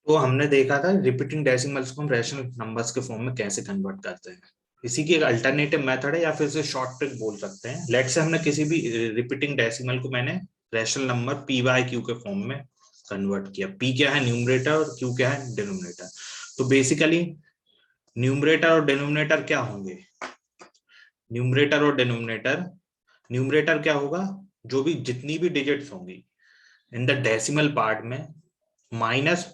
तो हमने देखा था रिपीटिंग डेसिमल्स को हम रैशनल नंबर्स के फॉर्म में कैसे कन्वर्ट करते हैं। इसी की एक अल्टरनेटिव मेथड है या फिर इसे शॉर्ट ट्रिक बोल सकते हैं। लेट से हमने किसी भी रिपीटिंग डेसिमल को मैंने rational number P by Q के फॉर्म में कन्वर्ट किया। पी क्या है, न्यूमरेटर, और क्यू क्या है, डिनोमिनेटर। तो बेसिकली न्यूमरेटर और डिनोमिनेटर क्या होंगे? न्यूमरेटर और डिनोमिनेटर, न्यूमरेटर क्या होगा, जो भी जितनी भी डिजिट्स होंगी इन द डेसिमल पार्ट में, माइनस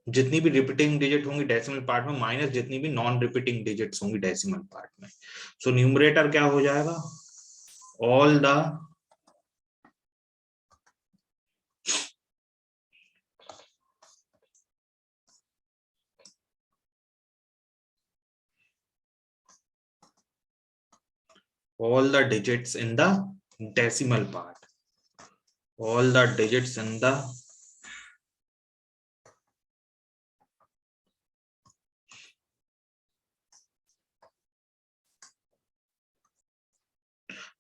जितनी भी रिपीटिंग डिजिट होंगी डेसिमल पार्ट में, माइनस जितनी भी नॉन रिपीटिंग डिजिट्स होंगी डेसिमल पार्ट में। सो न्यूमरेटर क्या हो जाएगा, all the digits in the decimal part, all the digits in the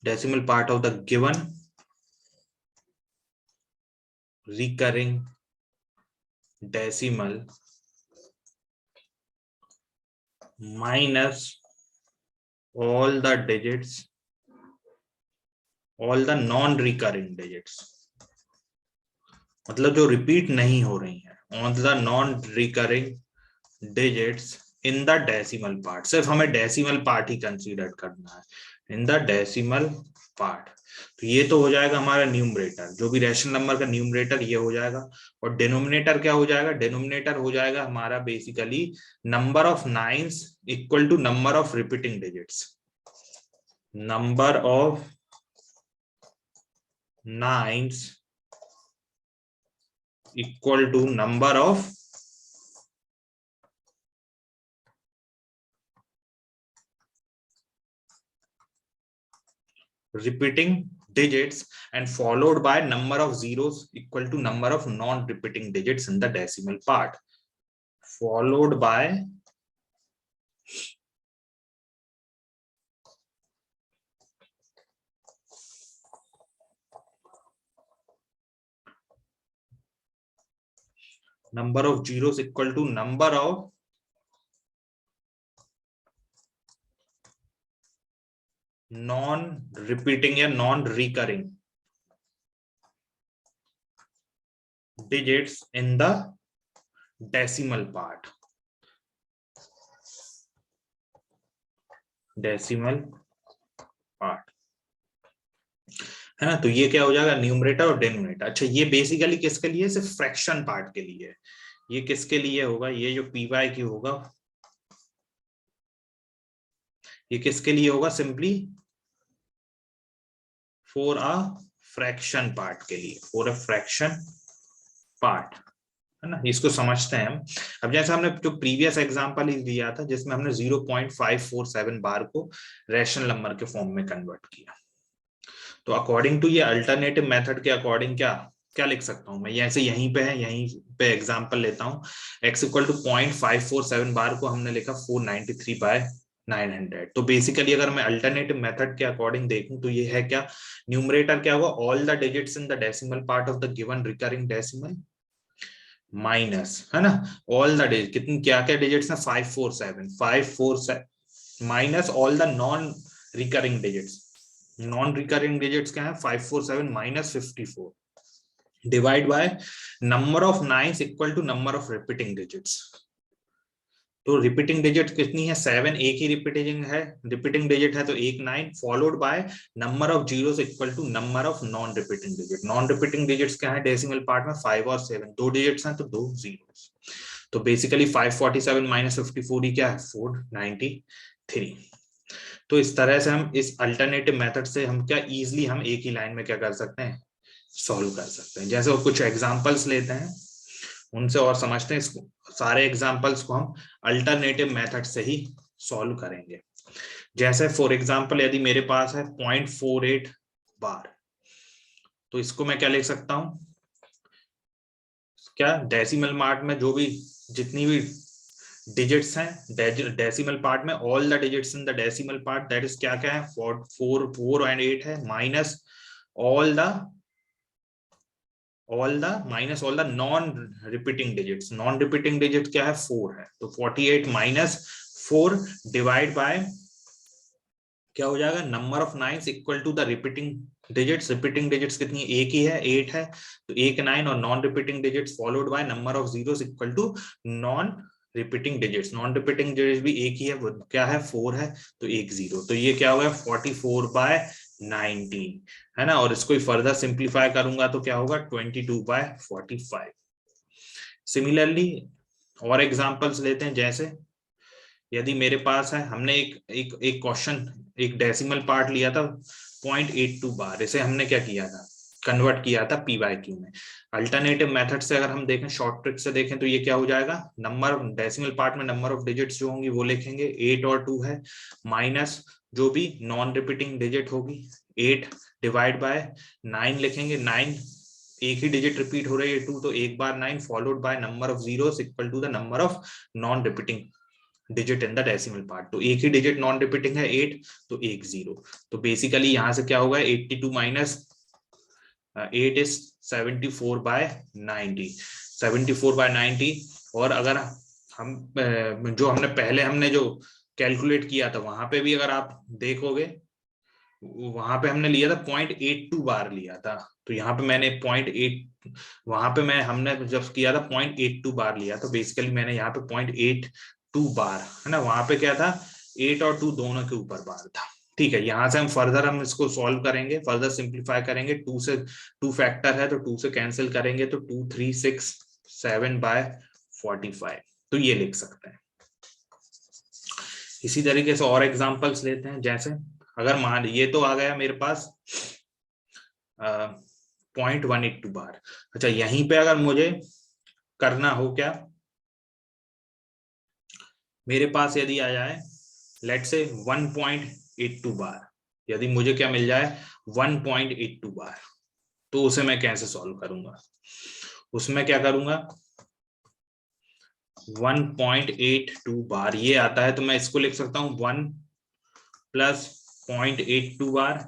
decimal part of the given recurring decimal minus all the digits, all the non recurring digits, मतलब जो repeat नहीं हो रही है, on the non recurring digits in the decimal part. सिर्फ हमें decimal part ही consider करना है, इन द डेसिमल पार्ट। तो ये तो हो जाएगा हमारा न्यूमरेटर, जो भी रैशनल नंबर का न्यूमरेटर ये हो जाएगा। और डिनोमिनेटर क्या हो जाएगा, डिनोमिनेटर हो जाएगा हमारा basically number of nines equal to number of repeating digits, number of nines equal to number of repeating digits and followed by number of zeros equal to number of non-repeating digits in the decimal part, followed by number of zeros equal to number of non-repeating या non-recurring digits in the decimal part, decimal part, है ना। तो ये क्या हो जाएगा, numerator और denominator. अच्छा, ये बेसिकली किसके लिए, सिर्फ फ्रैक्शन पार्ट के लिए। ये किसके लिए होगा, ये जो पी बाय क्यू होगा ये किसके लिए होगा, simply for a fraction part के लिए, फॉर अ फ्रैक्शन पार्ट, है ना। इसको समझते हैं हम। अब जैसे हमने जो प्रीवियस एग्जांपल दिया था जिसमें हमने 0.547 बार को रैशनल नंबर के फॉर्म में कन्वर्ट किया, तो अकॉर्डिंग टू ये अल्टरनेटिव मेथड के अकॉर्डिंग क्या क्या लिख सकता हूं मैं, जैसे यहीं पे है, यहीं पे एग्जांपल लेता हूं। x इक्वल टू 0.547 बार को हमने लिखा 493/900। तो बेसिकली अगर मैं अल्टरनेटिव मेथड के अकॉर्डिंग देखूं तो ये है क्या, न्यूमरेटर क्या होगा, all the digits in the decimal part of the given recurring decimal, minus, है ना, ऑल द डिजिट, कितनी क्या क्या डिजिट्स है, 547 minus all the non recurring digits, non recurring digits क्या है, 547 minus 54, divide by number of nines equal to number of repeating digits. तो repeating digit कितनी है, 7, एक ही रिपीटिंग डिजिट है तो एक 9, followed by number of zeros equal to number of non repeating digit. Non repeating digits क्या है decimal part में, 5 और 7, दो डिजिट्स हैं तो दो जीरोस। तो बेसिकली 547 माइनस 54 ही क्या है, 493। तो इस तरह से हम इस अल्टरनेटिव मेथड से हम क्या इजिली हम एक ही लाइन में क्या कर सकते हैं, सॉल्व कर सकते हैं। जैसे वो कुछ एग्जांपल्स लेते हैं उनसे और समझते हैं, इसको सारे एग्जांपल्स को हम अल्टरनेटिव मेथड से ही सॉल्व करेंगे। जैसे फॉर एग्जांपल यदि मेरे पास है 0.48 बार, तो इसको मैं क्या लिख सकता हूं, क्या डेसिमल पार्ट में जो भी जितनी भी डिजिट्स हैं डेसिमल पार्ट में, all the digits in the decimal part, that is क्या क्या है, 4 4 एंड 8 है, minus all the all the minus all the non repeating digits. Non repeating digit क्या है 4 है, तो 48 माइनस 4 डिवाइड बाय क्या हो जाएगा number of nines equal to the repeating digits. Repeating digits कितनी है, एक ही है 8 है, तो एक 9 और non repeating digits followed by number of zeros equal to non repeating digits. Non repeating digits भी एक ही है, वो क्या है 4 है, तो एक 0, तो ये क्या होगा 44 बाय 90 है ना। और इसको फर्दर सिंप्लीफाई करूंगा तो क्या होगा 22 बाय 45। सिमिलरली और एग्जांपल्स लेते हैं, जैसे यदि मेरे पास है, हमने एक क्वेश्चन एक डेसिमल पार्ट लिया था 0.82 बार, इसे हमने क्या किया था कन्वर्ट किया था PYQ में। अल्टरनेटिव मेथड से अगर हम देखें, शॉर्ट ट्रिक से देखें, तो ये क्या हो जाएगा नंबर डेसिमल पार्ट में नंबर ऑफ डिजिट्स जो होंगी वो लिखेंगे 8 और 2 है, माइनस जो भी नॉन रिपीटिंग डिजिट होगी 8 डिवाइड बाय 9 लिखेंगे। 9 एक ही डिजिट रिपीट हो रही है 2, तो एक बार 9 followed by number of zeros equal to the number of non repeating digit in the decimal part. तो एक ही डिजिट नॉन रिपीटिंग है 8, तो एक 0। तो बेसिकली यहां से क्या होगा 82 माइनस 8 इज 74 बाय 90, 74 बाय 90। और अगर हम जो हमने पहले हमने जो कैलकुलेट किया था वहां पे भी अगर आप देखोगे, वहां पे हमने लिया था 0.82 बार लिया था, तो यहाँ पे मैंने 0.8, वहां पे मैं हमने जब किया था 0.82 बार लिया, तो बेसिकली मैंने यहाँ पे 0.82 बार है ना, वहां पे क्या था 8 और 2 दोनों के ऊपर बार था। ठीक है, यहाँ से हम फर्दर हम इसको सॉल्व करेंगे, फर्दर सिंप्लीफाई करेंगे। 2 से 2 फैक्टर है तो 2 से कैंसिल करेंगे, तो 2 3 6 7 बाय 45, तो ये लिख सकते हैं। इसी तरीके से और एग्जांपल्स लेते हैं, जैसे अगर मान ये तो आ गया मेरे पास 0.182 बार। अच्छा, यहीं पे अगर मुझे करना हो क्या, मेरे पास यदि आ जाए लेट से 1.82 बार, यदि मुझे क्या मिल जाए 1.82 बार, तो उसे मैं कैसे सॉल्व करूंगा, उसमें क्या करूंगा 1.82 बार ये आता है, तो मैं इसको लिख सकता हूं 1 प्लस 0.82 बार,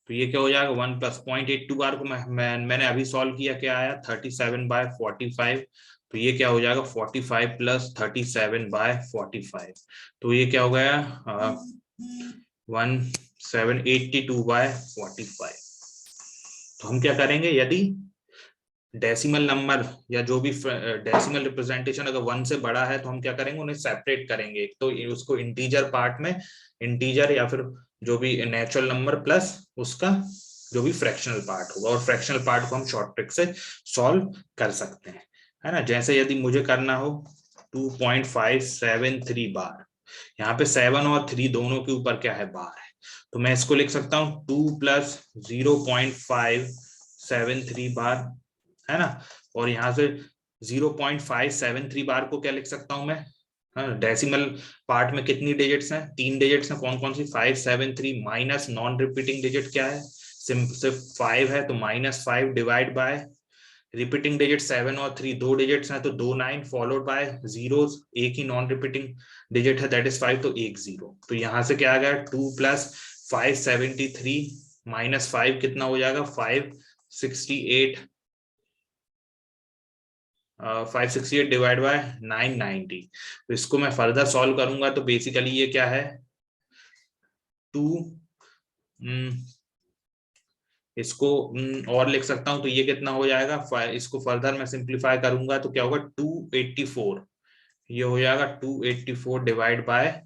तो ये क्या हो जाएगा 1 प्लस 0.82 बार को मैंने अभी सॉल्व किया, क्या आया 37 बाय 45, तो ये क्या हो जाएगा 45 प्लस 37 बाय 45, तो ये क्या हो गया 1782 बाय 45। तो हम क्या करेंगे, यदि डेसिमल नंबर या जो भी डेसिमल रिप्रेजेंटेशन अगर 1 से बड़ा है तो हम क्या करेंगे उन्हें सेपरेट करेंगे, एक तो उसको इंटीजर पार्ट में, इंटीजर या फिर जो भी नेचुरल नंबर प्लस उसका जो भी फ्रैक्शनल पार्ट होगा, और फ्रैक्शनल पार्ट को हम शॉर्ट ट्रिक से सॉल्व कर सकते हैं, है ना। जैसे यदि मुझे करना हो 2.573 बार, यहाँ पे 7 और 3 दोनों के ऊपर क्या है बार है, तो मैं इसको लिख सकता हूँ 2 प्लस 0.573 बार, है ना। और यहाँ से 0.573 बार को क्या लिख सकता हूं मैं, डेसिमल पार्ट में कितनी डिजिट्स हैं, 3 डिजिट्स हैं, कौन कौन सी 573 माइनस नॉन रिपीटिंग डिजिट क्या है सिर्फ 5 है, तो -5 डिवाइड बाय रिपीटिंग डिजिट 7 और 3 दो डिजिट्स हैं, तो 2 9 फॉलोड बाय जीरोस, एक ही नॉन रिपीटिंग डिजिट है दैट इज 5, तो एक 0। तो यहां से क्या आ गया 2 प्लस 573 माइनस 5 कितना हो जाएगा 568, 568 डिवाइड बाय 990। तो इसको मैं फर्दर सॉल्व करूंगा, तो बेसिकली ये क्या है 2, इसको और लिख सकता हूं, तो ये कितना हो जाएगा, इसको फर्दर मैं सिंप्लीफाई करूंगा तो क्या होगा 284, ये हो जाएगा 284 डिवाइड बाय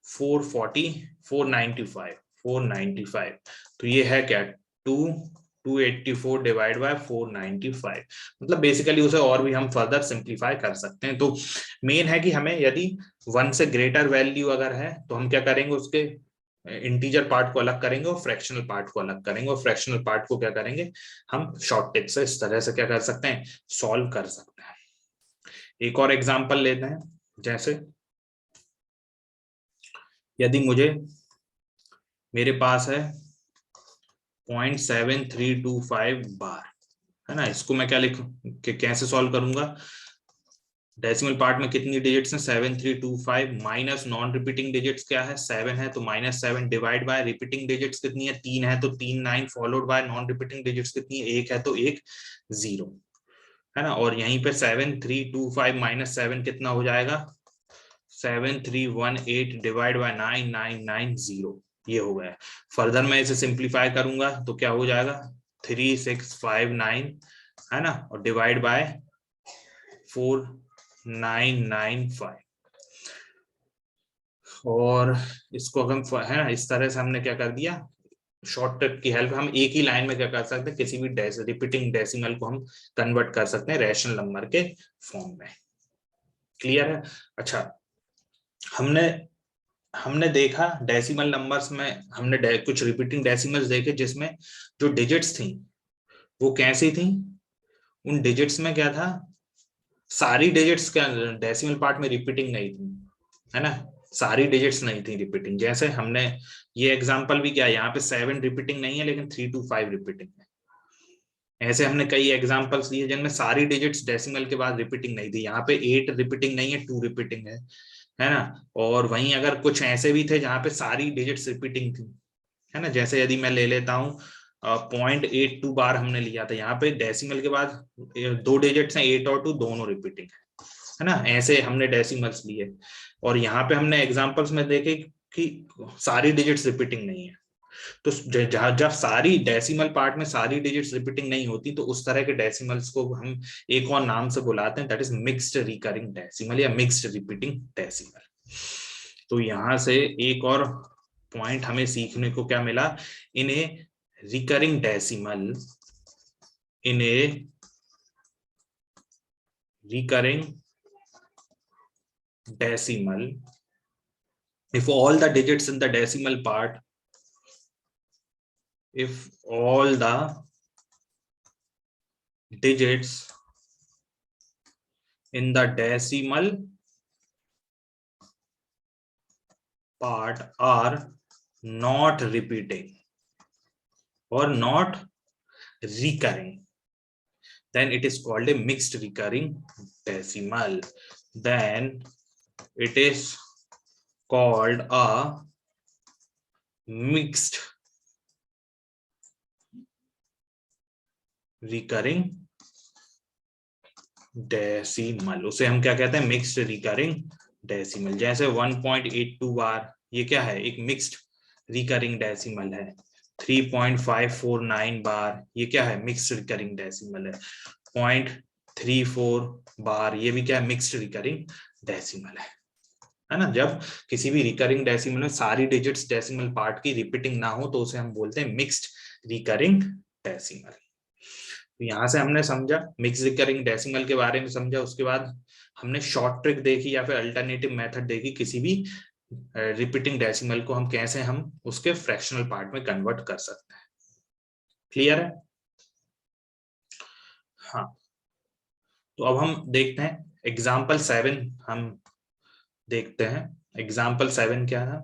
440 495 495, तो ये है क्या 284 डिवाइड बाय 495, मतलब बेसिकली उसे और भी हम फर्दर सिंप्लीफाई कर सकते हैं। तो मेन है कि हमें यदि 1 से ग्रेटर वैल्यू अगर है तो हम क्या करेंगे, उसके इंटीजर पार्ट को अलग करेंगे और फ्रैक्शनल पार्ट को अलग करेंगे, और फ्रैक्शनल पार्ट को क्या करेंगे हम शॉर्ट ट्रिक से इस तरह से क्या कर सकते हैं सॉल्व कर सकते हैं। एक और एग्जांपल लेते हैं, जैसे यदि मुझे मेरे पास है 0.7325 बार, है ना, इसको मैं क्या कैसे सॉल्व करूंगा, डेसिमल पार्ट में कितनी डिजिट्स हैं 7325 माइनस नॉन रिपीटिंग डिजिट्स क्या है 7 है, तो -7 डिवाइड बाय रिपीटिंग डिजिट्स कितनी है 3 है, तो 3 9 followed bye non repeating digits कितनी है 1 है, तो 1 0। है ना, और यहीं पे 7325 माइनस 7 कितना हो जाएगा, 7318 डिवाइड बाय 9990, ये हो गया। फर्दर मैं इसे सिंप्लीफाई करूंगा तो क्या हो जाएगा, 3659, है ना, और डिवाइड बाय 4995, और इसको हम, है ना, इस तरह से हमने क्या कर दिया, शॉर्टकट की हेल्प हम एक ही लाइन में क्या कर सकते हैं, किसी भी रिपीटिंग डेसिमल को हम कन्वर्ट कर सकते हैं रैशनल नंबर के फॉर्म में। क्लियर है? अच्छा, हमने हमने देखा डेसिमल नंबर्स में, हमने कुछ रिपीटिंग डेसिमल्स देखे जिसमें जो डिजिट्स थी वो कैसी थी, उन डिजिट्स में क्या था, सारी डिजिट्स का डेसिमल पार्ट में रिपीटिंग नहीं थी, है ना, सारी डिजिट्स नहीं थी रिपीटिंग। जैसे हमने ये एग्जांपल भी किया, यहाँ पे 7 रिपीटिंग नहीं है लेकिन 3 to 5 रिपीटिंग है। ऐसे हमने कई एग्जांपल्स दिए जिनमें सारी डिजिट्स डेसिमल के बाद रिपीटिंग नहीं थी। यहाँ पे 8 रिपीटिंग नहीं है, 2 रिपीटिंग है ना। और वहीं अगर कुछ ऐसे भी थे जहाँ पे सारी डिजिट्स रिपीटिंग थी, है ना, जैसे यदि मैं ले लेता हूँ 0.82 बार हमने लिया था, यहाँ पे डेसिमल के बाद 2 डिजिट्स हैं, 8 और 2 दोनों रिपीटिंग है ना, ऐसे हमने डेसिमल्स लिए। और यहाँ पे हमने एग्जांपल्स में देखे कि सारी डिजिट्स रिपीटिंग नहीं है। तो जब सारी डेसिमल पार्ट में सारी डिजिट्स रिपीटिंग नहीं होती तो उस तरह के डेसिमल्स को हम एक और नाम से बुलाते हैं, that is mixed recurring decimal या मिक्स्ड रिपीटिंग डेसिमल। तो यहां से एक और पॉइंट हमें सीखने को क्या मिला, in a recurring decimal, in a recurring decimal, if all the digits in the decimal part, if all the digits in the decimal part are not repeating or not recurring, then it is called a mixed recurring decimal. Then it is called a mixed recurring decimal. उसे हम क्या कहते हैं, mixed recurring decimal. जैसे 1.82 बार, ये क्या है, एक मिक्स्ड रिकरिंग डेसिमल है। 3.549 बार, ये क्या है, मिक्स्ड रिकरिंग डेसिमल है। 0.34 बार, ये भी क्या है, मिक्स्ड रिकरिंग डेसिमल है ना। जब किसी भी रिकरिंग डेसिमल में सारी डिजिट्स डेसिमल पार्ट की रिपीटिंग ना हो तो उसे हम बोलते हैं मिक्स्ड रिकरिंग डेसिमल। तो यहाँ से हमने समझा मिक्स रिकरिंग डेसिमल के बारे में समझा। उसके बाद हमने शॉर्ट ट्रिक देखी या फिर अल्टरनेटिव मेथड देखी, किसी भी रिपीटिंग डेसिमल को हम कैसे हम उसके फ्रैक्शनल पार्ट में कन्वर्ट कर सकते हैं। क्लियर है? हाँ, तो अब हम देखते हैं एग्जाम्पल 7, हम देखते हैं एग्जाम्पल 7 क्या है।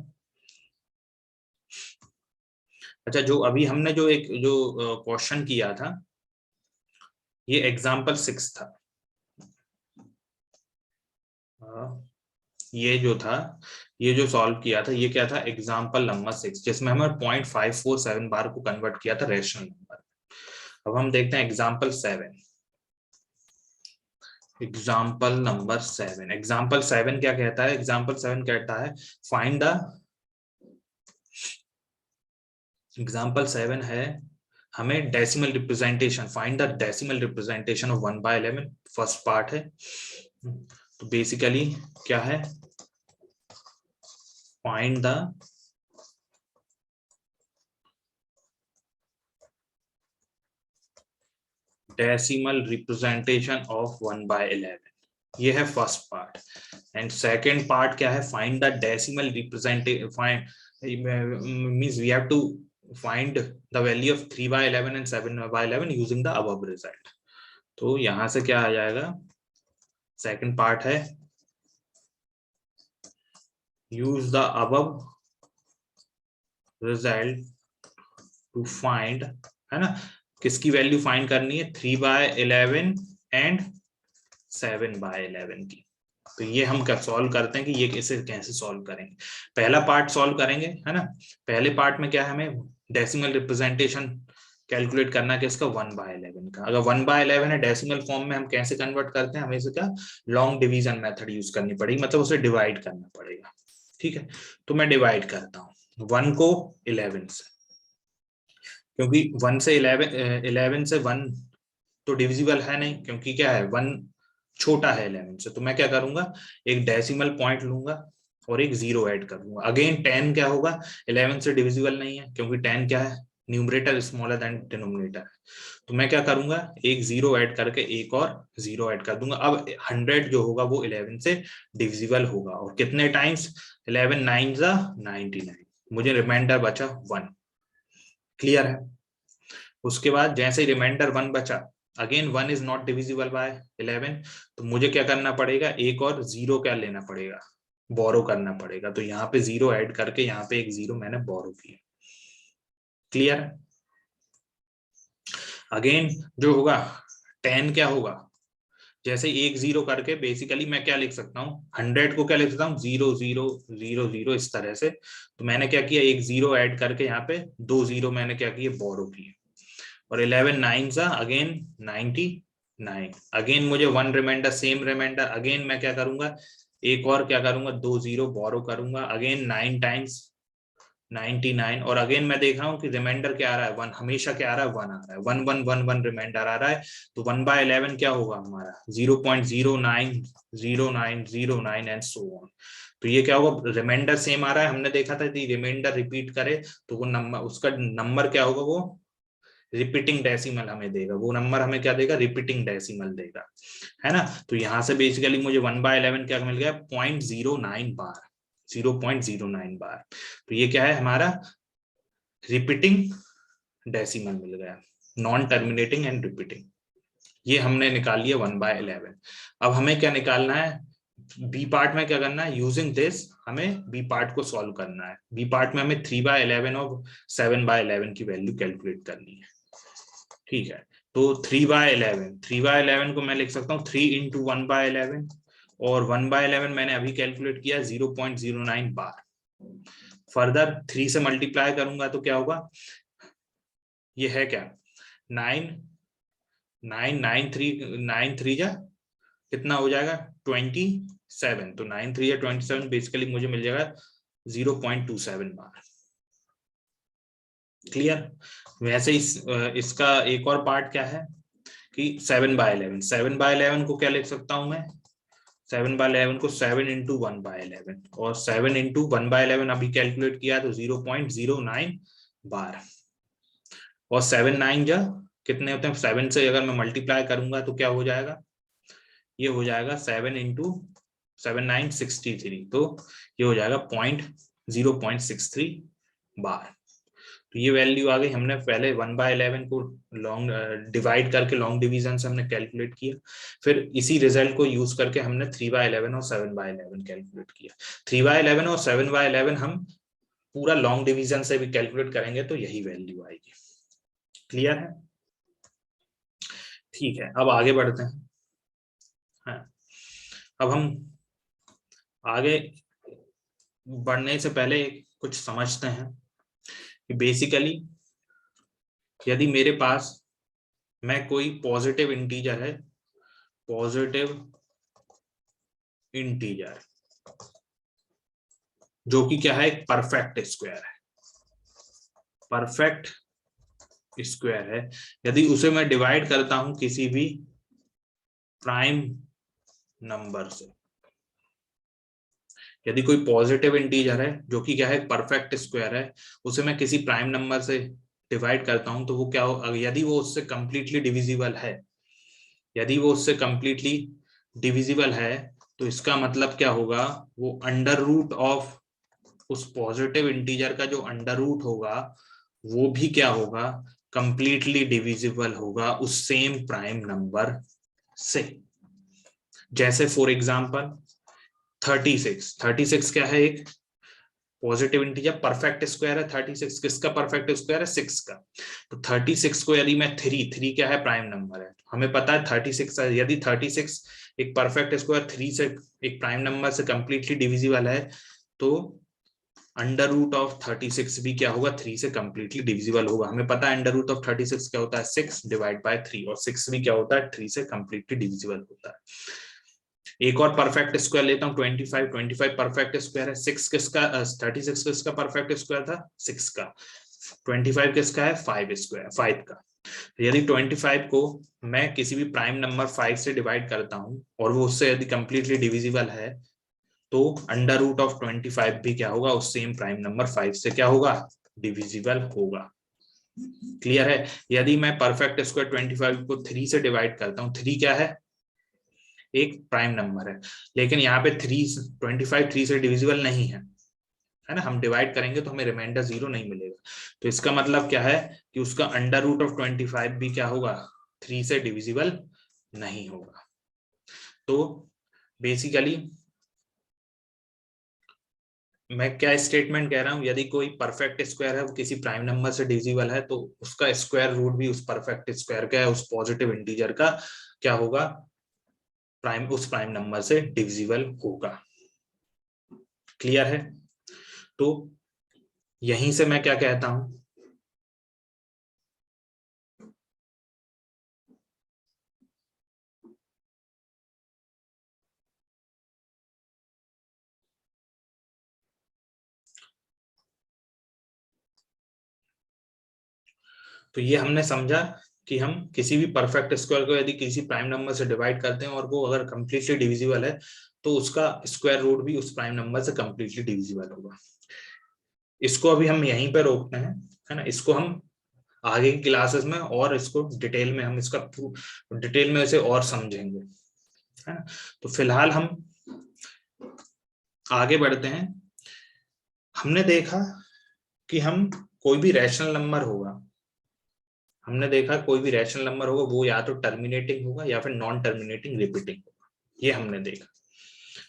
अच्छा, जो अभी हमने जो एक जो क्वेश्चन किया था, ये एग्जाम्पल 6 था। ये जो था, ये जो सॉल्व किया था, ये क्या था, एग्जाम्पल नंबर 6, जिसमें हमें 0.547 बार को कन्वर्ट किया था रैशनल नंबर। अब हम देखते हैं एग्जाम्पल 7। एग्जाम्पल नंबर 7, एग्जाम्पल 7 क्या कहता है, एग्जाम्पल 7 कहता है फाइंड द, एग्जाम्पल 7 है हमें decimal representation, find the decimal representation of 1/11, first part है। तो बेसिकली क्या है, find the decimal representation of 1/11, ये है first part. And second part क्या है, find the decimal representation, find means we have to find the value of 3/11 and 7/11 using the above result। तो यहां से क्या आ जाएगा, सेकंड पार्ट है use the above result to find, है ना, किसकी वैल्यू फाइंड करनी है, 3/11 एंड 7/11 की। तो ये हम क्या सॉल्व करते हैं कि ये इसे कैसे सॉल्व करेंगे। पहला पार्ट सॉल्व करेंगे, है ना। पहले पार्ट में क्या है, हमें डेसिमल रिप्रेजेंटेशन कैलकुलेट करना किसका 1/11 का। अगर 1/11 है डेसिमल फॉर्म में हम कैसे कन्वर्ट करते हैं, हमें इसका लॉन्ग डिवीजन मेथड यूज करनी पड़ेगी, मतलब उसे डिवाइड करना पड़ेगा। ठीक है, तो मैं डिवाइड करता हूँ 1 को 11 से, क्योंकि 1 से 11 से 1 तो डिविजिबल है नहीं, क्योंकि क्या है 1 छोटा है 11 से। तो मैं क्या करूंगा, एक डेसिमल पॉइंट लूंगा और एक 0 ऐड करूंगा। अगेन 10 क्या होगा, 11 से डिविजिबल नहीं है, क्योंकि 10 क्या है, न्यूमरेटर स्मॉलर देन डिनोमिनेटर है। तो मैं क्या करूंगा, एक 0 ऐड करके एक और 0 ऐड कर दूंगा। अब 100 जो होगा वो 11 से डिविजिबल होगा, और कितने टाइम्स, 11 9 99, मुझे रिमाइंडर बचा 1। क्लियर है। उसके बाद जैसे ही रिमाइंडर 1 बचा, again 1 is not divisible by 11, तो मुझे क्या करना पड़ेगा, एक और 0 क्या लेना पड़ेगा, बोरो करना पड़ेगा। तो यहाँ पे 0 ऐड करके यहाँ पे एक 0 मैंने बोरो किया। क्लियर है। अगेन जो होगा 10 क्या होगा, जैसे एक 0 करके बेसिकली मैं क्या लिख सकता हूँ, 100 को क्या लिख सकता हूँ, 0 0 0 0 इस तरह से। तो मैंने क्या किया, एक 0 ऐड करके यहाँ पे 2 0 मैंने क्या किए, बोरो किए। और 11 9 अगेन 99, अगेन मुझे 1 रिमाइंडर, सेम रिमाइंडर, अगेन मैं क्या करूंगा, एक और क्या करूंगा, 2 0 बोरो करूंगा, अगेन 9 टाइम्स 99। और अगेन मैं देख रहा हूँ कि रिमाइंडर क्या आ रहा है, 1, हमेशा क्या आ रहा है, 1 आ रहा है, 1 1 1 1 रिमाइंडर आ रहा है। तो 1/11 क्या होगा हमारा, 0.090909 एंड सो ऑन। तो ये क्या होगा, रिमाइंडर सेम आ रहा है, हमने देखा था कि रिमाइंडर रिपीट करे तो वो नंबर, उसका नंबर क्या होगा, वो रिपीटिंग डेसिमल हमें देगा, वो नंबर हमें क्या देगा, रिपीटिंग डेसिमल देगा, है ना। तो यहां से बेसिकली मुझे 1/11 क्या मिल गया, 0.09 बार, 0.09 बार। तो ये क्या है हमारा रिपीटिंग डेसिमल मिल गया, नॉन टर्मिनेटिंग एंड रिपीटिंग। ये हमने निकाल लिया 1/11। अब हमें क्या निकालना है, बी पार्ट में क्या करना है, यूजिंग दिस हमें बी पार्ट को सॉल्व करना है। बी पार्ट में हमें 3/11 और 7/11 की वैल्यू कैलकुलेट करनी है। ठीक है, तो 3/11 को मैं लिख सकता हूँ 3 इंटू 1/11, और 1/11 मैंने अभी कैलकुलेट किया 0.09 बार। फर्दर 3 से मल्टीप्लाई करूंगा तो क्या होगा, ये है क्या, 9 9 9 3 9 3 जा कितना हो जाएगा, 27। तो 9 3 या 27, बेसिकली मुझे मिल जाएगा 0.27 बार। क्लियर। वैसे इसका एक और पार्ट क्या है कि 7/11 को क्या लिख सकता हूं मैं, 7/11 को 7 इंटू 1/11, और 7 इंटू 1/11 अभी कैलकुलेट किया तो 0.09 बार। और 7 9 जा कितने होते हैं, 7 से अगर मैं मल्टीप्लाई करूंगा तो क्या हो जाएगा, ये हो जाएगा 7 इंटू 7 9 63, तो ये हो जाएगा 0.63 बार। तो ये वैल्यू आ गई। हमने पहले 1/11 को लॉन्ग डिवाइड करके लॉन्ग डिवीजन से हमने कैलकुलेट किया, फिर इसी रिजल्ट को यूज करके हमने 3/11 और 7/11 कैलकुलेट किया। 3/11 और 7/11 हम पूरा लॉन्ग डिवीजन से भी कैलकुलेट करेंगे तो यही वैल्यू आएगी। क्लियर है। ठीक है, अब आगे बढ़ते हैं। हाँ, अब हम आगे बढ़ने से पहले कुछ समझते हैं कि बेसिकली यदि मेरे पास मैं कोई पॉजिटिव इंटीजर है, पॉजिटिव इंटीजर जो कि क्या है, एक परफेक्ट स्क्वायर है, परफेक्ट स्क्वायर है, यदि उसे मैं डिवाइड करता हूं किसी भी प्राइम नंबर से, यदि कोई पॉजिटिव इंटीजर है जो कि क्या है, परफेक्ट स्क्वायर है, उसे मैं किसी प्राइम नंबर से डिवाइड करता हूं तो वो क्या हो, यदि वो उससे कंप्लीटली डिविजिबल है, यदि वो उससे कंप्लीटली डिविजिबल है, तो इसका मतलब क्या होगा, वो अंडर रूट ऑफ उस पॉजिटिव इंटीजर का जो अंडर रूट होगा वो भी क्या होगा, कंप्लीटली डिविजिबल होगा उस सेम प्राइम नंबर से। जैसे फॉर एग्जांपल 36 क्या है, एक पॉजिटिव इंटीजर, परफेक्ट स्क्वायर है 36, किसका परफेक्ट स्क्वायर है, 6 का। तो 36 को यदि मैं 3 क्या है, प्राइम नंबर है, हमें पता है 36 है, यदि 36 एक परफेक्ट स्क्वायर 3 से एक प्राइम नंबर से कंप्लीटली डिविजिबल है, तो अंडर रूट ऑफ 36 भी क्या होगा, 3 से कंप्लीटली डिविजिबल होगा। हमें पता है अंडर रूट ऑफ 36 क्या होता है, 6 डिवाइड बाय 3, और 6 भी क्या होता है, 3 से कंप्लीटली डिविजिबल होता है। एक और परफेक्ट स्क्वायर लेता हूँ, 25 परफेक्ट स्क्वायर है। 6 किसका, 36 किसका परफेक्ट स्क्वायर था, 6 का। 25 किसका है, 5 का। यदि 25 को मैं किसी भी प्राइम नंबर 5 से डिवाइड करता हूं और वो उससे यदि कंप्लीटली डिविजिबल है, तो अंडर रूट ऑफ 25 भी क्या होगा, उस सेम प्राइम नंबर 5 से क्या होगा, डिविजिबल होगा। क्लियर है। यदि मैं परफेक्ट स्क्वायर 25 को 3 से डिवाइड करता हूँ, 3 क्या है, एक प्राइम नंबर है, लेकिन यहाँ पे 25 3 से डिविजिबल नहीं है ना, हम डिवाइड करेंगे तो हमें रिमाइंडर 0 नहीं मिलेगा। तो इसका मतलब क्या है कि उसका अंडर रूट ऑफ 25 भी क्या होगा, 3 से डिविजिबल नहीं होगा। तो बेसिकली मैं क्या स्टेटमेंट कह रहा हूं, यदि कोई परफेक्ट स्क्वायर है वो किसी प्राइम नंबर से डिविजिबल है, तो उसका स्क्वायर रूट भी उस परफेक्ट स्क्वायर का, उस पॉजिटिव इंटीजर का क्या होगा, उस प्राइम नंबर से डिविजिबल होगा। क्लियर है। तो यहीं से मैं क्या कहता हूं, तो ये हमने समझा कि हम किसी भी परफेक्ट स्क्वायर को यदि किसी प्राइम नंबर से डिवाइड करते हैं और वो अगर कंप्लीटली डिविजिबल है, तो उसका स्क्वायर रूट भी उस प्राइम नंबर से कंप्लीटली डिविजिबल होगा। इसको अभी हम यहीं पर रोकते हैं, है ना। इसको हम आगे की क्लासेस में और इसको डिटेल में हम इसका डिटेल में इसे और समझेंगे, है ना। तो फिलहाल हम आगे बढ़ते हैं। हमने देखा कि हम कोई भी रैशनल नंबर होगा, हमने देखा कोई भी रैशनल नंबर होगा वो या तो टर्मिनेटिंग होगा या फिर नॉन टर्मिनेटिंग रिपीटिंग होगा, ये हमने देखा।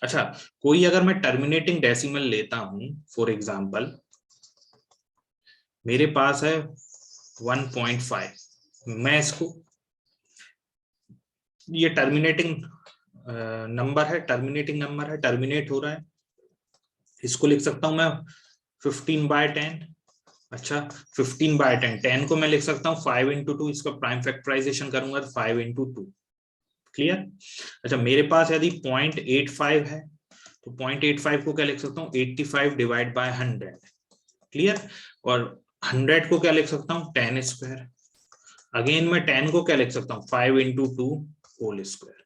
अच्छा, कोई अगर मैं टर्मिनेटिंग डेसिमल लेता हूं, फॉर एग्जांपल मेरे पास है 1.5, मैं इसको, ये टर्मिनेटिंग नंबर है, टर्मिनेट हो रहा है, इसको लिख सकता हूं मैं 15/10। अच्छा, 15/10, 10 को मैं लिख सकता हूँ 5 × 2, इसका प्राइम फैक्टराइजेशन करूंगा तो 5 × 2। क्लियर। अच्छा, मेरे पास यदि 0.85 है, तो 0.85 को क्या लिख सकता हूँ, 85 डिवाइड बाय 100। क्लियर। और 100 को क्या लिख सकता हूँ, 10 स्क्वायर। अगेन मैं 10 को क्या लिख सकता हूँ, 5 × 2 होल स्क्वायर।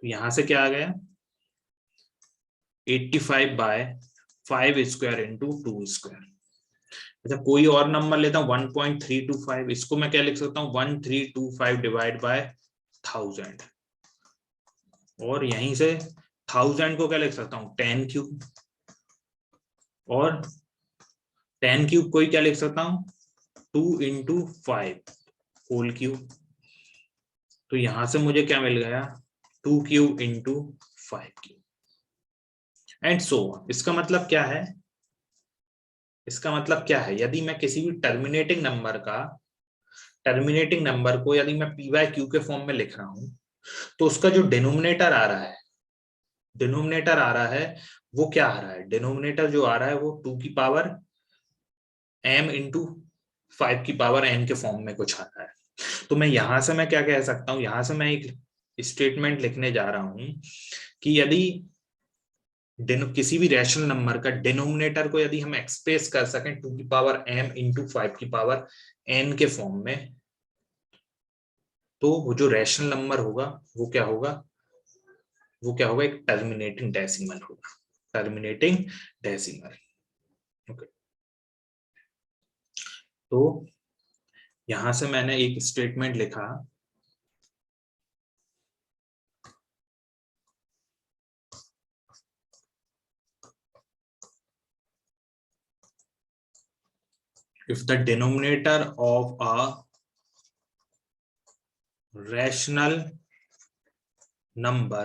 तो यहां से क्या आ गया, 85/5 स्क्वायर इंटू 2 स्क्वायर। अच्छा, कोई और नंबर लेता हूँ 1.325, इसको मैं क्या लिख सकता हूँ, 1325 डिवाइड बाय 1000। और यहीं से 1000 को क्या लिख सकता हूँ, 10³ और 10³ को ही क्या लिख सकता हूँ, 2 × 5 होल क्यूब। तो यहां से मुझे क्या मिल गया, 2³ × 5³ एंड सो ऑन। इसका मतलब क्या है, इसका मतलब क्या है, यदि मैं किसी भी टर्मिनेटिंग नंबर को यदि मैं p/q के फॉर्म में लिख रहा हूं, तो उसका जो डिनोमिनेटर आ रहा है वो क्या आ रहा है, डिनोमिनेटर जो आ रहा है वो 2 की पावर m × 5 की पावर n के फॉर्म में कुछ आ रहा है। तो मैं यहां से मैं क्या कह सकता हूं, यहां से मैं एक स्टेटमेंट लिखने जा रहा हूं कि यदि किसी भी रैशनल नंबर का डिनोमिनेटर को यदि हम एक्सप्रेस कर सकें 2 की पावर m × 5 की पावर n के फॉर्म में, तो वो जो रैशनल नंबर होगा वो क्या होगा, एक टर्मिनेटिंग डेसिमल होगा, टर्मिनेटिंग डेसिमल। ओके। तो यहां से मैंने एक स्टेटमेंट लिखा, if the denominator of a rational number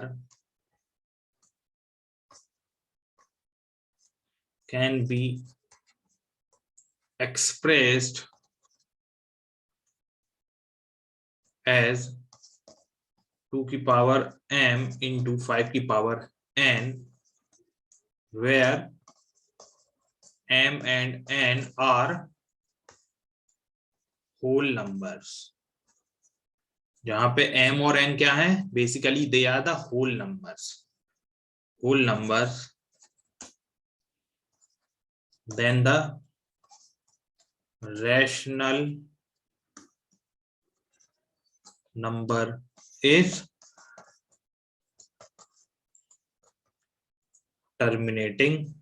can be expressed as 2 की पावर m × 5 की power n, where m and n are whole numbers. जहां पे m और n क्या है, basically they are the whole numbers, then the rational number is terminating,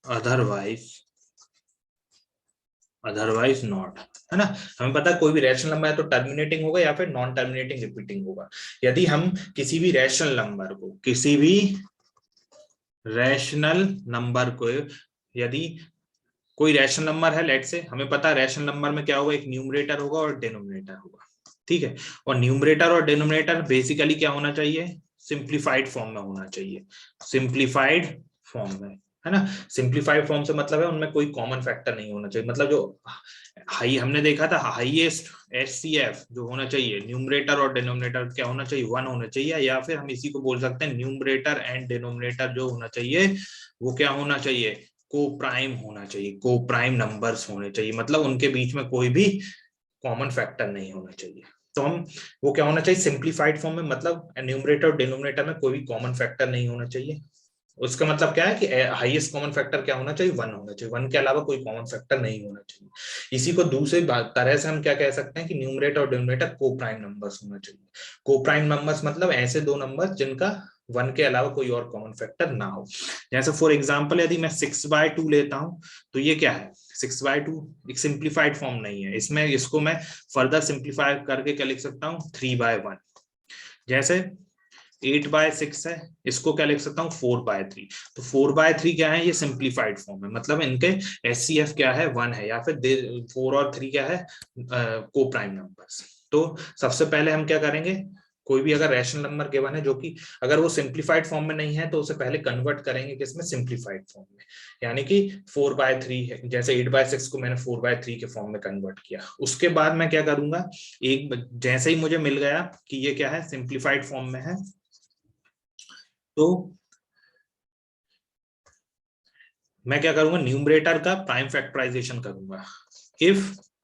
otherwise not, है ना। हमें पता है कोई भी रैशनल नंबर है तो टर्मिनेटिंग होगा या फिर नॉन टर्मिनेटिंग रिपीटिंग होगा। यदि हम किसी भी रैशनल नंबर को यदि कोई रैशनल नंबर है, लेट से हमें पता है रैशनल नंबर में क्या होगा, एक न्यूमरेटर होगा और डिनोमिनेटर होगा, ठीक है। और न्यूमरेटर और डिनोमिनेटर बेसिकली क्या होना चाहिए, सिंप्लीफाइड फॉर्म में होना चाहिए, सिंप्लीफाइड फॉर्म में, है ना। सिंप्लीफाइड फॉर्म से मतलब है उनमें कोई कॉमन फैक्टर नहीं होना चाहिए। मतलब जो हमने देखा था हाईएस्ट एचसीएफ जो होना चाहिए, न्यूमरेटर और डिनोमिनेटर क्या होना चाहिए, 1 होना चाहिए, या फिर हम इसी को बोल सकते हैं न्यूमरेटर एंड डिनोमिनेटर जो होना चाहिए वो क्या होना चाहिए, को प्राइम होना चाहिए, को प्राइम नंबर्स होने चाहिए, मतलब उनके बीच में कोई भी कॉमन फैक्टर नहीं होना चाहिए। तो हम वो क्या होना चाहिए सिंप्लीफाइड फॉर्म में, मतलब न्यूमरेटर और डिनोमिनेटर में कोई भी कॉमन फैक्टर नहीं होना चाहिए। उसका मतलब क्या है कि हाईएस्ट कॉमन फैक्टर क्या होना चाहिए, 1 होना चाहिए, 1 के अलावा कोई कॉमन फैक्टर नहीं होना चाहिए। इसी को दूसरी तरह से हम क्या कह सकते हैं कि न्यूमरेटर और डिनोमिनेटर को प्राइम नंबर्स होना चाहिए। को प्राइम नंबर्स मतलब ऐसे दो नंबर जिनका 1 के अलावा कोई और कॉमन फैक्टर ना हो। जैसे फॉर एग्जांपल यदि मैं 6/2 लेता हूं तो ये क्या है, 6/2 एक सिंप्लीफाइड फॉर्म नहीं है, इसमें इसको मैं फर्दर सिंप्लीफाई करके क्या लिख सकता हूँ 3/1। जैसे 8/6 है, इसको क्या लिख सकता हूँ 4/3। तो 4/3 क्या है, ये सिंप्लीफाइड फॉर्म है, मतलब इनके एचसीएफ क्या है 1 है, या फिर 4 और 3 क्या है को प्राइम नंबर्स। तो सबसे पहले हम क्या करेंगे, कोई भी अगर रैशनल नंबर गिवन है जो कि अगर वो सिंप्लीफाइड फॉर्म में नहीं है तो उसे पहले कन्वर्ट करेंगे किसमें, सिंप्लीफाइड फॉर्म में। यानी कि 4/3 है, जैसे 8/6 को मैंने 4/3 के फॉर्म में कन्वर्ट किया। उसके बाद मैं क्या करूंगा, एक जैसे ही मुझे मिल गया कि ये क्या है सिंप्लीफाइड फॉर्म में है, तो मैं क्या करूंगा न्यूमरेटर का प्राइम फैक्टराइजेशन करूंगा। If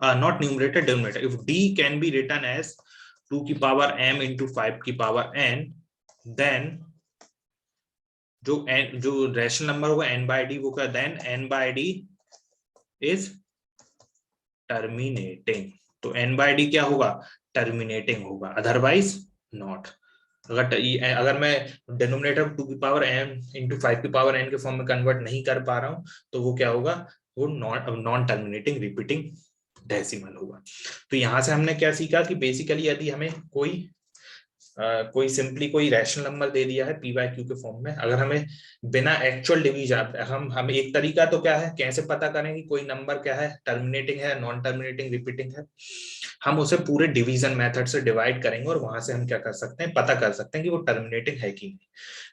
not numerator denominator, if D can be written as 2 की पावर m इंटू 5 की पावर n, देन जो रैशनल नंबर होगा n/d वो क्या, देन n/d इज टर्मिनेटिंग। तो n/d क्या होगा, टर्मिनेटिंग होगा, अदरवाइज नॉट। अगर मैं डिनोमिनेटर 2 की पावर m इंटू 5 की पावर n के फॉर्म में कन्वर्ट नहीं कर पा रहा हूं तो वो क्या होगा, वो नॉन टर्मिनेटिंग रिपीटिंग डेसिमल होगा। तो यहां से हमने क्या सीखा कि बेसिकली यदि हमें कोई सिंपली कोई रैशनल नंबर दे दिया है p/q के फॉर्म में, अगर हमें बिना एक्चुअल डिवीजन, हम एक तरीका तो क्या है कैसे पता करें कि कोई नंबर क्या है टर्मिनेटिंग है नॉन टर्मिनेटिंग रिपीटिंग है, हम उसे पूरे डिवीजन मेथड से डिवाइड करेंगे और वहां से हम क्या कर सकते हैं, पता कर सकते हैं कि वो टर्मिनेटिंग है कि नहीं।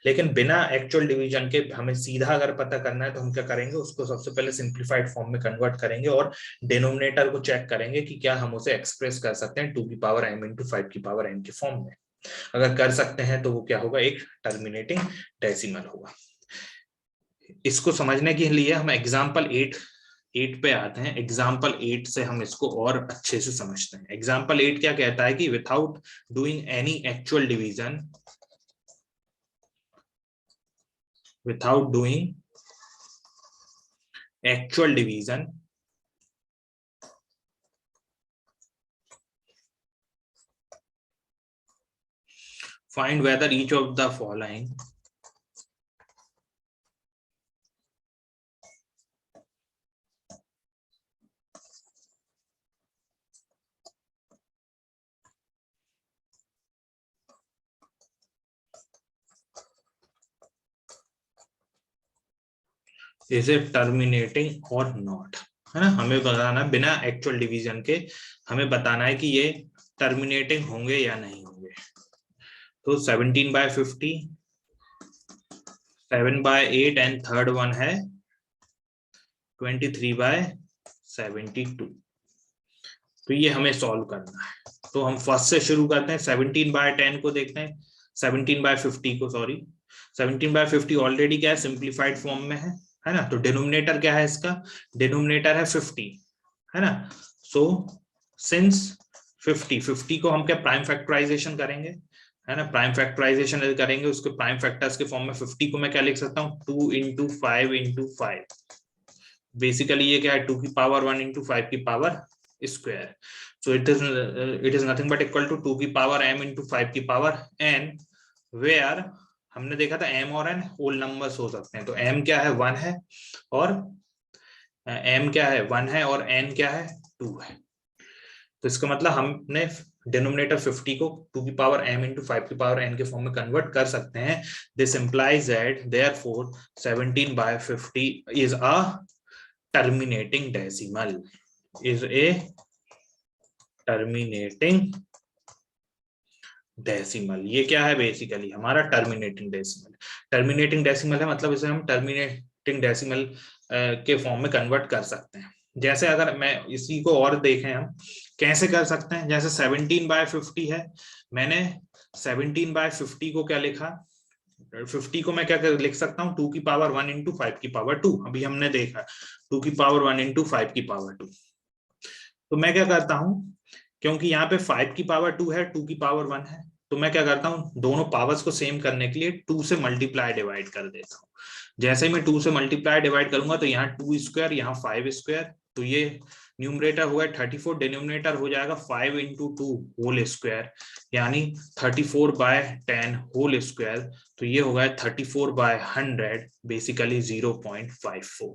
लेकिन बिना एक्चुअल डिवीजन के हमें सीधा अगर पता करना है तो हम क्या करेंगे, उसको सबसे पहले सिंप्लीफाइड फॉर्म में कन्वर्ट करेंगे और डिनोमिनेटर को चेक करेंगे कि क्या हम उसे एक्सप्रेस कर सकते हैं 2 की पावर m इंटू 5 की पावर n के फॉर्म में। अगर कर सकते हैं तो वो क्या होगा, एक टर्मिनेटिंग डेसिमल होगा। इसको समझने के लिए हम एग्जांपल 8 पे आते हैं। एग्जाम्पल 8 से हम इसको और अच्छे से समझते हैं। एग्जाम्पल 8 क्या कहता है कि without doing any actual division, without doing actual division, find whether each of the following is it terminating or not, है ना। हमें बताना बिना एक्चुअल डिवीजन के हमें बताना है कि ये टर्मिनेटिंग होंगे या नहीं होंगे। तो 17/50, 7/8 एंड थर्ड वन है 23/72। तो ये हमें सॉल्व करना है। तो हम फर्स्ट से शुरू करते हैं, 17/10 को देखते हैं, 17/50 को, सॉरी 17/50 ऑलरेडी क्या है सिंप्लीफाइड फॉर्म में है, है ना। तो डिनोमिनेटर क्या है इसका, डिनोमिनेटर है 50, है ना। सो सिंस 50 को हम क्या प्राइम फैक्टराइजेशन करेंगे, है ना, प्राइम फैक्टराइजेशन करेंगे, उसके प्राइम फैक्टर्स के फॉर्म में 50 को मैं क्या लिख सकता हूँ, 2 इंटू 5 इंटू 5। बेसिकली ये क्या है, 2 की पावर 1 इंटू 5 की power square. So it is nothing but equal to 2 की पावर m इंटू 5 की पावर n, वेयर हमने देखा था m और n होल नंबर्स हो सकते हैं। तो m क्या है 1 है, और m क्या है 1 है, और n क्या है 2 है। तो इसका मतलब हमने डिनोमिनेटर 50 को 2 की पावर m इंटू 5 की पावर n के फॉर्म में कन्वर्ट कर सकते हैं। This implies that therefore 17/50 is a terminating decimal, is a terminating decimal. ये क्या है, बेसिकली हमारा टर्मिनेटिंग डेसिमल। टर्मिनेटिंग डेसिमल है मतलब इसे हम टर्मिनेटिंग डेसिमल के फॉर्म में कन्वर्ट कर सकते हैं। जैसे अगर मैं इसी को और देखें हम कैसे कर सकते हैं, जैसे 17/50 है, मैंने 17/50 को क्या लिखा, 50 को मैं क्या लिख सकता हूँ, 2 की पावर 1 इंटू 5 की पावर 2। अभी हमने देखा 2 की पावर 1 इंटू 5 की पावर 2। तो मैं क्या करता हूँ, क्योंकि यहाँ पे 5 की पावर 2 है, 2 की पावर 1 है, तो मैं क्या करता हूँ, दोनों पावर्स को सेम करने के लिए 2 से मल्टीप्लाई डिवाइड कर देता हूँ। जैसे ही मैं 2 से मल्टीप्लाई डिवाइड करूंगा तो यहाँ 2 स्क्वायर, यहाँ 5 स्क्वायर, तो ये न्यूमरेटर होगा 34, डिनोमिनेटर हो जाएगा 5 इंटू 2 होल स्क्वायर, यानी 34/10 होल स्क्वायर। तो ये होगा 34/100, बेसिकली 0.54।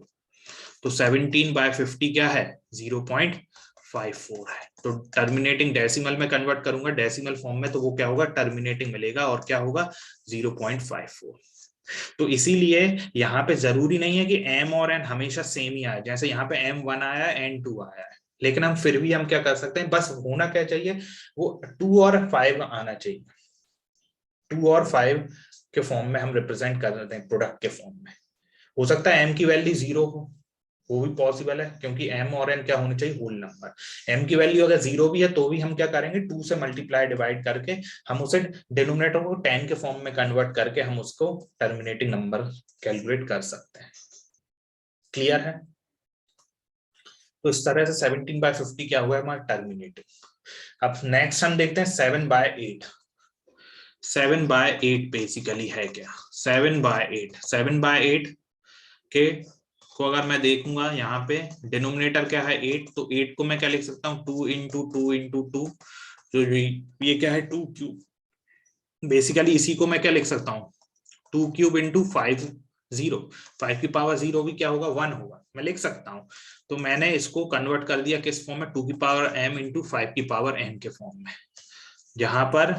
तो 17/50 क्या है, 0.54 है। तो टर्मिनेटिंग डेसिमल में कन्वर्ट करूंगा डेसिमल फॉर्म में, तो वो क्या होगा, टर्मिनेटिंग मिलेगा, और क्या होगा 0.54। तो इसीलिए यहाँ पे जरूरी नहीं है कि m और n हमेशा सेम ही आए। जैसे यहाँ पे m1 आया है, n2 आया है, लेकिन हम फिर भी हम क्या कर सकते हैं, बस होना क्या चाहिए, वो 2 और 5 आना चाहिए। 2 और 5 के फॉर्म में हम रिप्रेजेंट कर देते हैं, प्रोडक्ट के फॉर्म में। हो सकता है m की वैल्यू 0 हो, वो भी पॉसिबल है, क्योंकि m और n क्या होने चाहिए, होल नंबर। m की वैल्यू अगर 0 भी है तो भी हम क्या करेंगे, 2 से मल्टीप्लाई डिवाइड करके हम उसे डिनोमिनेटर को 10 के फॉर्म में कन्वर्ट करके हम उसको टर्मिनेटिंग नंबर कैलकुलेट कर सकते हैं। क्लियर है। तो इस तरह से 17/50 क्या हुआ है हमारा टर्मिनेटिंग। अब नेक्स्ट हम देखते हैं 7/8। 7/8 बेसिकली है क्या, 7/8 के को अगर मैं देखूंगा, यहाँ पे डिनोमिनेटर क्या है 8, तो 8 को मैं क्या लिख सकता हूँ, 2 इंटू 2 इंटू 2, तो ये क्या है 2 क्यूब। बेसिकली इसी को मैं क्या लिख सकता हूँ, 2 क्यूब इंटू 5, 0, 5 की पावर 0 भी क्या होगा, 1 होगा, मैं लिख सकता हूँ। तो मैंने इसको कन्वर्ट कर दिया किस फॉर्म में, 2 की पावर m इंटू 5 की पावर n के फॉर्म में, जहां पर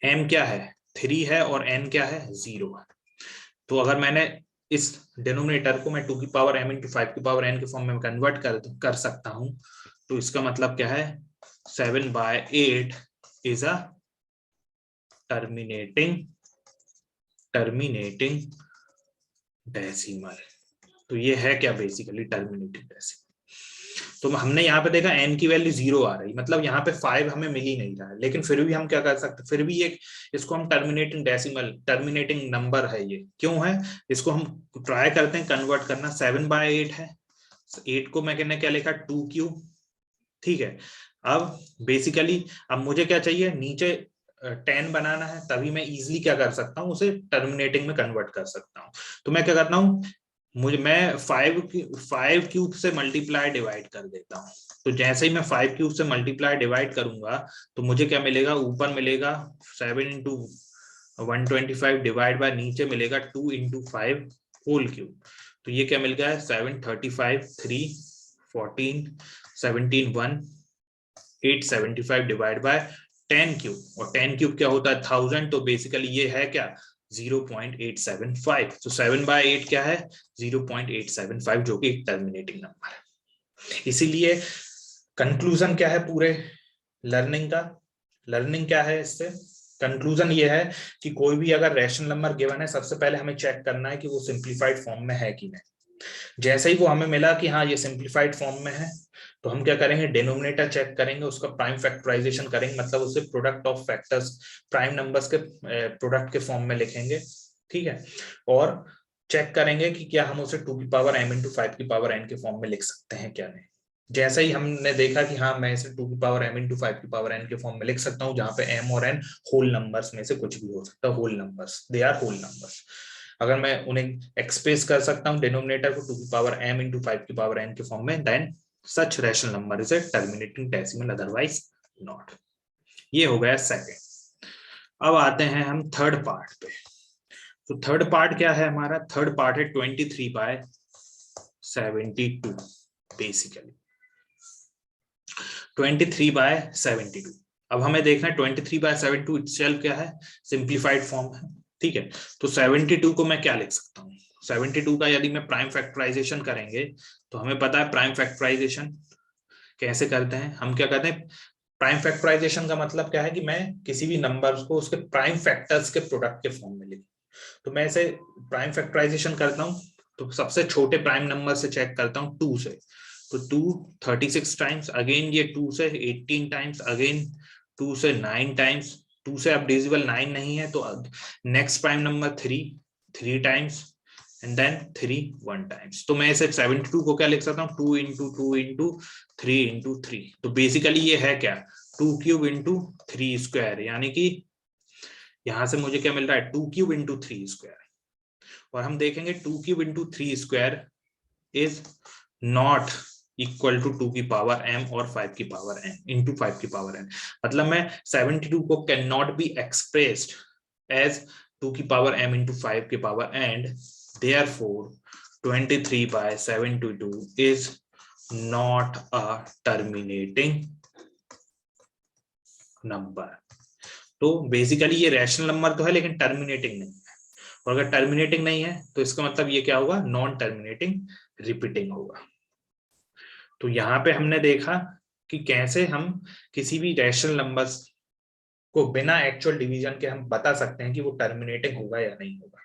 m क्या है 3 है और n क्या है 0 है। तो अगर मैंने इस डिनोमिनेटर को मैं 2 की पावर m इंटू 5 की पावर n के फॉर्म में कन्वर्ट कर सकता हूं, तो इसका मतलब क्या है, 7/8 इज अ टर्मिनेटिंग डेसिमल। तो ये है क्या, बेसिकली टर्मिनेटिंग डेसिमल। तो हमने यहाँ पे देखा n की वैल्यू 0 आ रही, मतलब यहाँ पे 5 हमें मिल ही नहीं रहा है, लेकिन फिर भी हम क्या कर सकते, फिर भी एक इसको हम टर्मिनेटिंग डेसिमल, टर्मिनेटिंग नंबर है ये, क्यों है, इसको हम ट्राई करते हैं कन्वर्ट करना। 7/8 है, 8 को मैंने क्या लिखा, 2 क्यूब, ठीक है। अब बेसिकली अब मुझे क्या चाहिए, नीचे 10 बनाना है, तभी मैं इजिली क्या कर सकता हूँ, उसे टर्मिनेटिंग में कन्वर्ट कर सकता हूँ। तो मैं क्या करता हूँ, मैं 5 क्यूब से मल्टीप्लाई डिवाइड कर देता हूँ। तो जैसे ही मैं 5 क्यूब से मल्टीप्लाई डिवाइड करूंगा, तो मुझे क्या मिलेगा, ऊपर मिलेगा 7 इंटू 125 डिवाइड बाय, नीचे मिलेगा 2 इंटू 5 होल क्यूब। तो ये क्या मिल गया है, 7, 35, 3, 14, 17, 1, 875 डिवाइड बाय 10 क्यूब, और 10 क्यूब क्या होता है 1000, तो बेसिकली ये है क्या 0.875। तो 7/8 क्या है 0.875, जो कि एक टर्मिनेटिंग नंबर है। इसीलिए कंक्लूजन क्या है पूरे लर्निंग का, लर्निंग क्या है इससे, कंक्लूजन ये है कि कोई भी अगर रैशनल नंबर गिवन है, सबसे पहले हमें चेक करना है कि वो सिंप्लीफाइड फॉर्म में है कि नहीं। जैसे ही वो हमें मिला कि हाँ ये सिंप्लीफाइड फॉर्म में है, तो हम क्या करेंगे, डिनोमिनेटर चेक करेंगे, उसका प्राइम फैक्टराइजेशन करेंगे, मतलब उसे product of factors, prime numbers के प्रोडक्ट के फॉर्म में लिखेंगे, ठीक है। और चेक करेंगे कि क्या हम उसे 2 की पावर m इंटू 5 की पावर n के फॉर्म में लिख सकते हैं क्या नहीं। जैसे ही हमने देखा कि हाँ मैं इसे 2 की पावर m इंटू 5 की पावर n के फॉर्म में लिख सकता हूँ, जहां पे m और n होल नंबर्स में से कुछ भी हो सकता है, whole numbers, they are whole numbers. अगर मैं उन्हें एक्सप्रेस कर सकता हूँ डिनोमिनेटर को 2 की पावर m इंटू 5 की पावर n के फॉर्म में, then such rational number is a terminating decimal, otherwise not. ये हो गया सेकंड। अब आते हैं हम थर्ड पार्ट पे। तो थर्ड पार्ट क्या है हमारा? थर्ड पार्ट है 23/72 बेसिकली 23/72। अब हमें देखना है 23/72 इटसेल्फ क्या है, सिंप्लीफाइड फॉर्म है, ठीक है। तो 72 को मैं क्या लिख सकता हूँ? 72 का यदि मैं प्राइम फैक्टराइजेशन करेंगे तो हमें पता है प्राइम फैक्टराइजेशन कैसे करते हैं। हम क्या करते हैं, प्राइम फैक्टराइजेशन का मतलब क्या है कि मैं किसी भी नंबर को उसके प्राइम फैक्टर्स के प्रोडक्ट के फॉर्म में लिखूं। तो मैं इसे प्राइम फैक्टराइजेशन करता हूं, तो सबसे छोटे प्राइम नंबर से चेक करता हूं 2 से। तो 2 36 टाइम्स, अगेन ये 2 से 18 टाइम्स, अगेन 2 से 9 टाइम्स, 2 से अब डिविजिबल 9 नहीं है तो next prime number 3 times, and then 3 1 times. तो मैं इसे 72 को क्या लिख सकता हूँ, 2 इंटू 2 इंटू 3 इंटू 3। तो बेसिकली ये है क्या, 2 क्यूब इंटू 3 स्क्वायर, यानी कि यहां से मुझे क्या मिल रहा है, 2 क्यूब इंटू 3 स्क्वायर। और हम देखेंगे 2 cube into 3 square is not equal to 2 की पावर m और 5 की पावर n इंटू 5 की पावर n। मतलब मैं 72 को can not be expressed as 2 की पावर m इंटू 5 की power n, therefore 23/72 is not a terminating number। तो बेसिकली ये रैशनल नंबर तो है लेकिन टर्मिनेटिंग नहीं है, और अगर टर्मिनेटिंग नहीं है तो इसका मतलब ये क्या होगा, नॉन टर्मिनेटिंग रिपीटिंग होगा। तो यहाँ पे हमने देखा कि कैसे हम किसी भी रैशनल नंबर्स को बिना एक्चुअल डिवीजन के हम बता सकते हैं कि वो टर्मिनेटिंग होगा या नहीं होगा।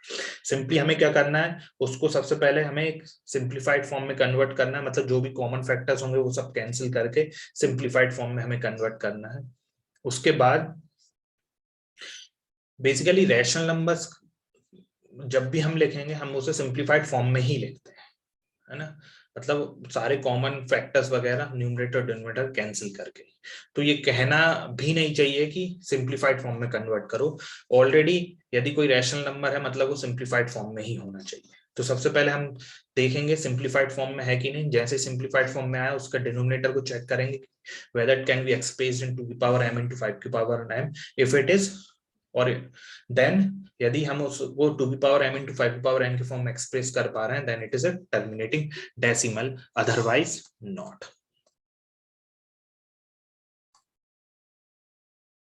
सिंपली हमें क्या करना है, उसको सबसे पहले हमें एक सिंप्लीफाइड फॉर्म में कन्वर्ट करना है, मतलब जो भी कॉमन फैक्टर्स होंगे वो सब कैंसिल करके सिंप्लीफाइड फॉर्म में हमें कन्वर्ट करना है। उसके बाद बेसिकली रैशनल नंबर्स जब भी हम लिखेंगे हम उसे सिंप्लीफाइड फॉर्म में ही लिखते हैं, है ना, मतलब सारे कॉमन फैक्टर्स वगैरह न्यूमरेटर डिनोमिनेटर कैंसिल करके। तो ये कहना भी नहीं चाहिए कि सिंप्लीफाइड फॉर्म में कन्वर्ट करो, ऑलरेडी यदि कोई रैशनल नंबर है मतलब वो सिंप्लीफाइड फॉर्म में ही होना चाहिए। तो सबसे पहले हम देखेंगे सिंप्लीफाइड फॉर्म में है कि नहीं। जैसे सिंप्लीफाइड फॉर्म में आया उसका डिनोमिनेटर को चेक करेंगे whether it can be expressed in 2 की पावर m into 5 की power m, if it is, और देन यदि हम उसको 2 की पावर m into 5 की पावर n के फॉर्म में एक्सप्रेस कर पा रहे हैं, then it is a terminating decimal, otherwise not.